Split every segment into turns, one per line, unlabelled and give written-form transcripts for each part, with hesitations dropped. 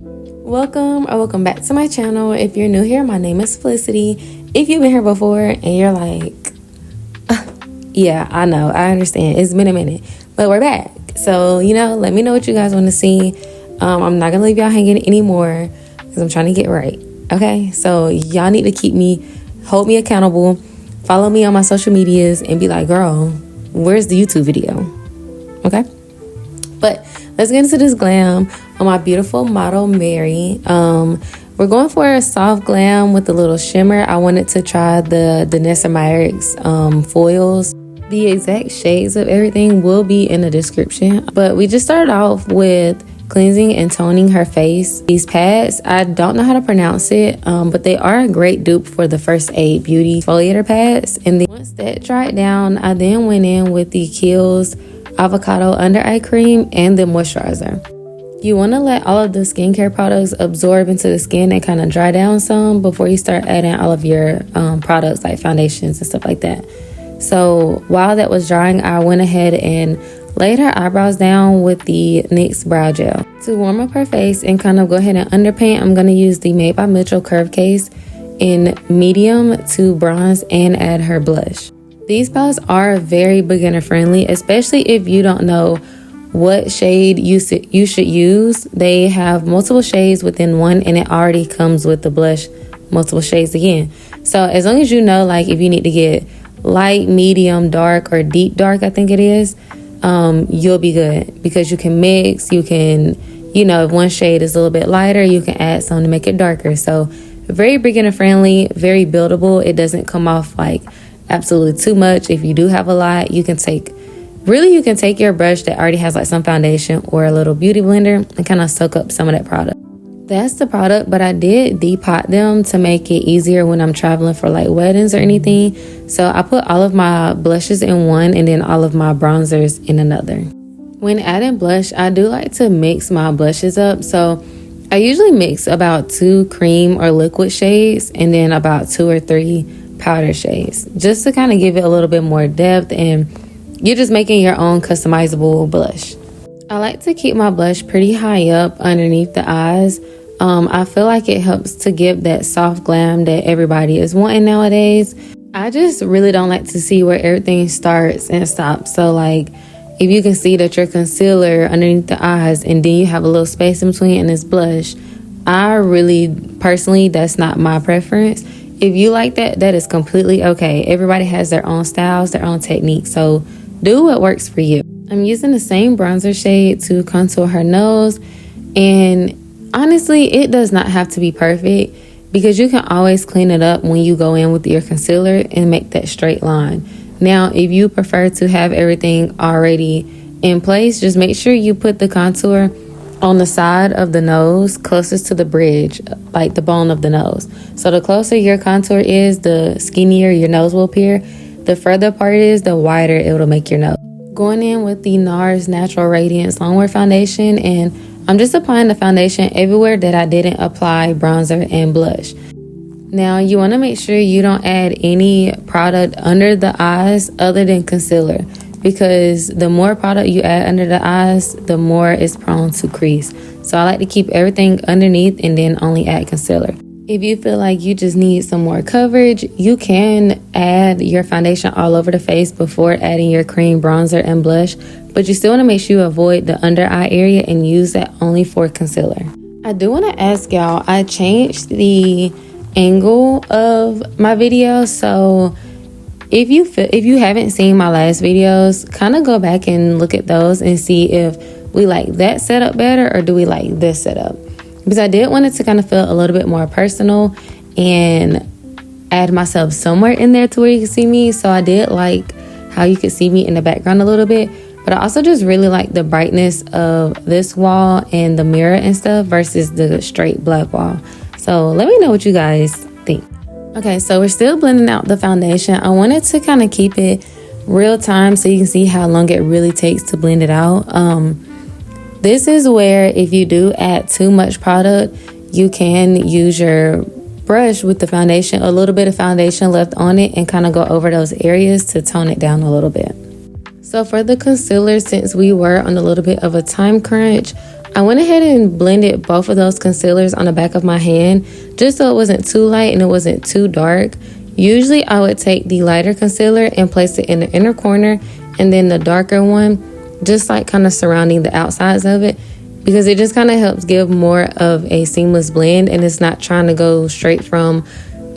Welcome back to my channel. If you're new here, my name is Felicity. If you've been here before and you're like, yeah, I know, I understand, it's been a minute, but we're back. So, let me know what you guys want to see. I'm not gonna leave y'all hanging anymore because I'm trying to get right. Okay, so y'all need to hold me accountable, follow me on my social medias, and be like, girl, where's the YouTube video? Okay, but let's get into this glam on my beautiful model Marée. We're going for a soft glam with a little shimmer. I wanted to try the Danessa myricks foils. The exact shades of everything will be in the description, but we just started off with cleansing and toning her face. These pads, I don't know how to pronounce it, but they are a great dupe for the First Aid Beauty exfoliator pads. And then once that dried down, I then went in with the Kiehl's avocado under eye cream and the moisturizer. You want to let all of the skincare products absorb into the skin and kind of dry down some before you start adding all of your products like foundations and stuff like that. So while that was drying, I went ahead and laid her eyebrows down with the NYX brow gel. To warm up her face and kind of go ahead and underpaint, I'm going to use the Made by Mitchell curve case in medium to bronze and add her blush. These palettes are very beginner friendly, especially if you don't know what shade you should use. They have multiple shades within one, and it already comes with the blush multiple shades again. So as long as you know, like, if you need to get light, medium, dark, or deep dark, I think it is, you'll be good, because you can mix. You can, if one shade is a little bit lighter, you can add some to make it darker. So very beginner friendly, very buildable. It doesn't come off like absolutely too much. If you do have a lot, you can take your brush that already has like some foundation or a little beauty blender and kind of soak up some of that product. That's the product, but I did depot them to make it easier when I'm traveling for like weddings or anything. So I put all of my blushes in one and then all of my bronzers in another. When adding blush, I do like to mix my blushes up. So I usually mix about 2 cream or liquid shades and then about 2 or 3 powder shades, just to kind of give it a little bit more depth, and you're just making your own customizable blush. I like to keep my blush pretty high up underneath the eyes. I feel like it helps to give that soft glam that everybody is wanting nowadays. I just really don't like to see where everything starts and stops. So like, if you can see that your concealer underneath the eyes and then you have a little space in between and it's blush, personally, that's not my preference. If you like that, that is completely okay. Everybody has their own styles, their own techniques. So do what works for you. I'm using the same bronzer shade to contour her nose. And honestly, it does not have to be perfect, because you can always clean it up when you go in with your concealer and make that straight line. Now, if you prefer to have everything already in place, just make sure you put the contour on the side of the nose closest to the bridge, like the bone of the nose. So the closer your contour is, the skinnier your nose will appear. The further apart it is, the wider it will make your nose. Going in with the NARS Natural Radiance Longwear Foundation, and I'm just applying the foundation everywhere that I didn't apply bronzer and blush. Now, you want to make sure you don't add any product under the eyes other than concealer, because the more product you add under the eyes, the more it's prone to crease. So I like to keep everything underneath and then only add concealer. If you feel like you just need some more coverage, you can add your foundation all over the face before adding your cream, bronzer, and blush, but you still want to make sure you avoid the under eye area and use that only for concealer. I do want to ask y'all, I changed the angle of my video, so if you haven't seen my last videos, kind of go back and look at those and see if we like that setup better or do we like this setup. Because I did want it to kind of feel a little bit more personal and add myself somewhere in there to where you can see me. So I did like how you could see me in the background a little bit. But I also just really like the brightness of this wall and the mirror and stuff versus the straight black wall. So let me know what you guys think. Okay, so we're still blending out the foundation. I wanted to kind of keep it real time so you can see how long it really takes to blend it out. This is where if you do add too much product, you can use your brush with the foundation, a little bit of foundation left on it, and kind of go over those areas to tone it down a little bit. So for the concealer, since we were on a little bit of a time crunch, I went ahead and blended both of those concealers on the back of my hand just so it wasn't too light and it wasn't too dark. Usually I would take the lighter concealer and place it in the inner corner, and then the darker one just like kind of surrounding the outsides of it, because it just kind of helps give more of a seamless blend, and it's not trying to go straight from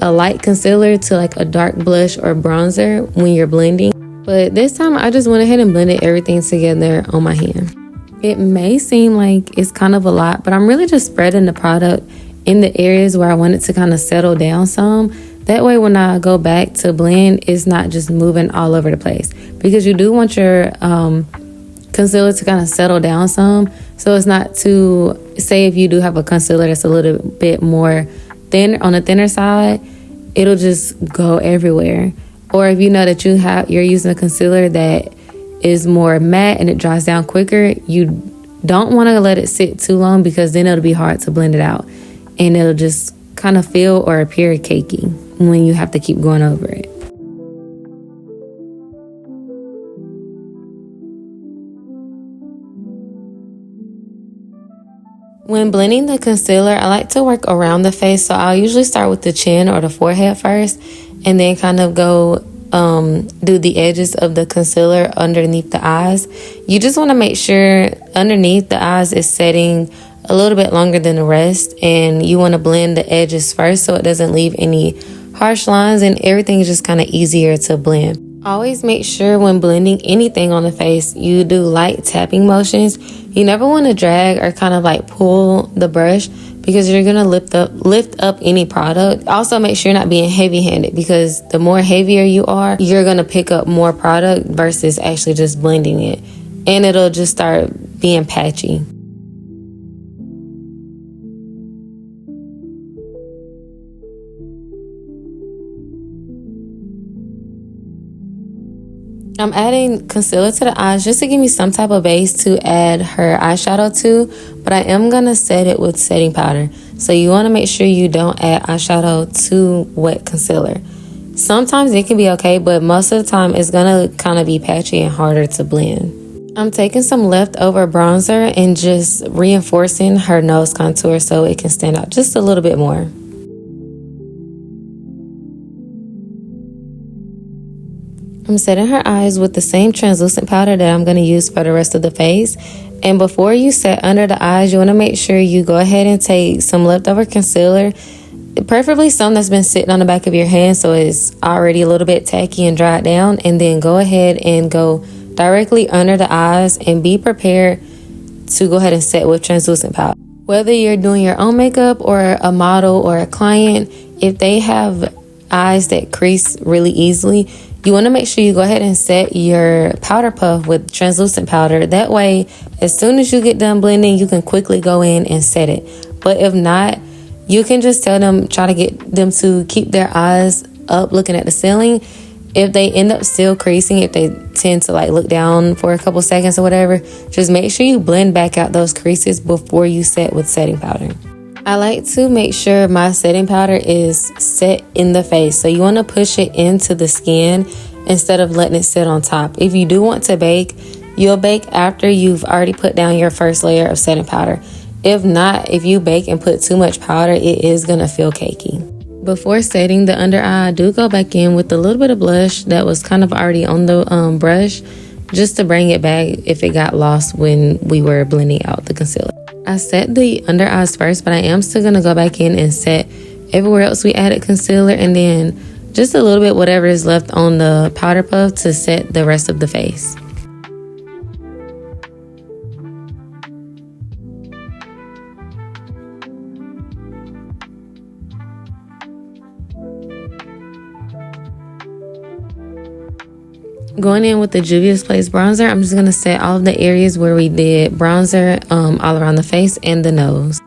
a light concealer to like a dark blush or bronzer when you're blending. But this time I just went ahead and blended everything together on my hand. It may seem like it's kind of a lot, but I'm really just spreading the product in the areas where I want it to kind of settle down some. That way when I go back to blend, it's not just moving all over the place, because you do want your concealer to kind of settle down some. So it's not too, say if you do have a concealer that's a little bit more thin on the thinner side, it'll just go everywhere. Or if you know that you're using a concealer that is more matte and it dries down quicker, you don't want to let it sit too long, because then it'll be hard to blend it out and it'll just kind of feel or appear cakey when you have to keep going over it. When blending the concealer, I like to work around the face, so I'll usually start with the chin or the forehead first, and then kind of go do the edges of the concealer underneath the eyes. You just want to make sure underneath the eyes is setting a little bit longer than the rest, and you want to blend the edges first so it doesn't leave any harsh lines and everything is just kind of easier to blend. Always make sure when blending anything on the face, you do light tapping motions. You never want to drag or kind of like pull the brush, because you're going to lift up any product. Also make sure you're not being heavy handed, because the more heavier you are, you're going to pick up more product versus actually just blending it, and it'll just start being patchy. I'm adding concealer to the eyes just to give me some type of base to add her eyeshadow to, but I am going to set it with setting powder. So you want to make sure you don't add eyeshadow to wet concealer. Sometimes it can be okay, but most of the time it's going to kind of be patchy and harder to blend. I'm taking some leftover bronzer and just reinforcing her nose contour so it can stand out just a little bit more. I'm setting her eyes with the same translucent powder that I'm going to use for the rest of the face. And before you set under the eyes, you want to make sure you go ahead and take some leftover concealer, preferably some that's been sitting on the back of your hand so it's already a little bit tacky and dried down, and then go ahead and go directly under the eyes and be prepared to go ahead and set with translucent powder. Whether you're doing your own makeup or a model or a client, if they have eyes that crease really easily, you want to make sure you go ahead and set your powder puff with translucent powder. That way, as soon as you get done blending, you can quickly go in and set it. But if not, you can just try to get them to keep their eyes up looking at the ceiling. If they end up still creasing, if they tend to like look down for a couple seconds or whatever, just make sure you blend back out those creases before you set with setting powder. I like to make sure my setting powder is set in the face. So you want to push it into the skin instead of letting it sit on top. If you do want to bake, you'll bake after you've already put down your first layer of setting powder. If not, if you bake and put too much powder, it is going to feel cakey. Before setting the under eye, I do go back in with a little bit of blush that was kind of already on the brush, just to bring it back if it got lost when we were blending out the concealer. I set the under eyes first, but I am still going to go back in and set everywhere else we added concealer, and then just a little bit whatever is left on the powder puff to set the rest of the face. Going in with the Juvias Place bronzer, I'm just going to set all of the areas where we did bronzer all around the face and the nose.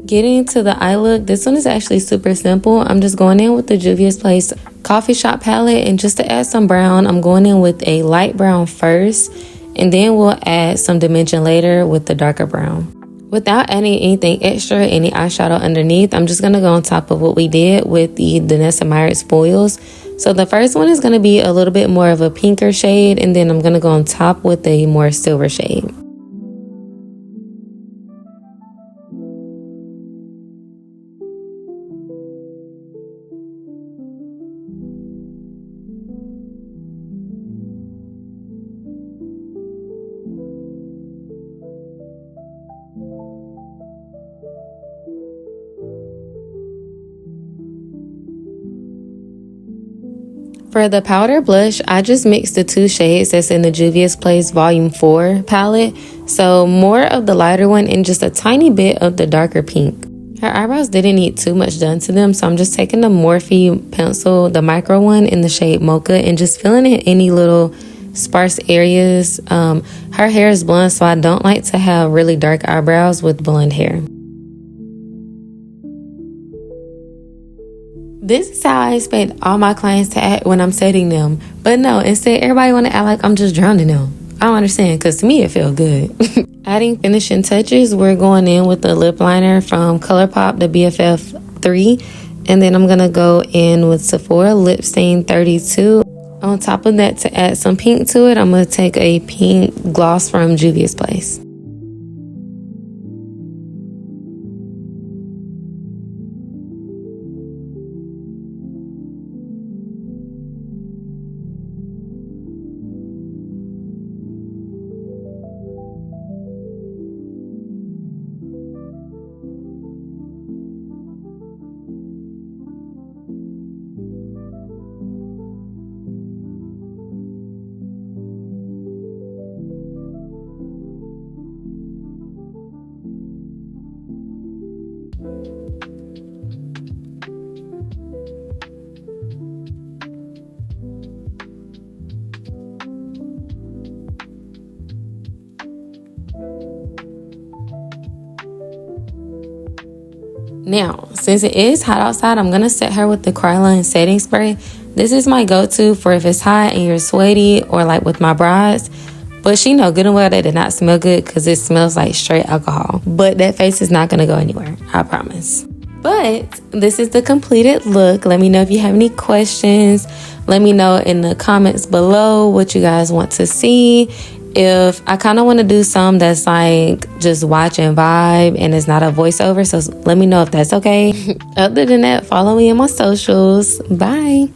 Getting to the eye look, this one is actually super simple. I'm just going in with the Juvias Place Coffee Shop palette, and just to add some brown, I'm going in with a light brown first, and then we'll add some dimension later with the darker brown. Without adding anything extra, any eyeshadow underneath, I'm just going to go on top of what we did with the Danessa Myricks spoils. So the first one is going to be a little bit more of a pinker shade, and then I'm going to go on top with a more silver shade. For the powder blush, I just mixed the 2 shades that's in the Juvias Place Volume 4 palette. So more of the lighter one and just a tiny bit of the darker pink. Her eyebrows didn't need too much done to them, so I'm just taking the Morphe pencil, the micro one in the shade Mocha, and just filling in any little sparse areas. Her hair is blonde, so I don't like to have really dark eyebrows with blonde hair. This is how I expect all my clients to act when I'm setting them. But no, instead everybody want to act like I'm just drowning them. I don't understand, because to me it feels good. Adding finishing touches, we're going in with the lip liner from ColourPop, the BFF 3. And then I'm going to go in with Sephora Lip Stain 32. On top of that, to add some pink to it, I'm going to take a pink gloss from Juvias Place. Now, since it is hot outside, I'm going to set her with the Kryolan setting spray. This is my go-to for if it's hot and you're sweaty, or like with my brides. But she know good and well that did not smell good because it smells like straight alcohol. But that face is not going to go anywhere, I promise. But this is the completed look. Let me know if you have any questions. Let me know in the comments below what you guys want to see. If I kind of want to do some that's like just watch and vibe and it's not a voiceover, so let me know if that's okay. Other than that, follow me on my socials. Bye.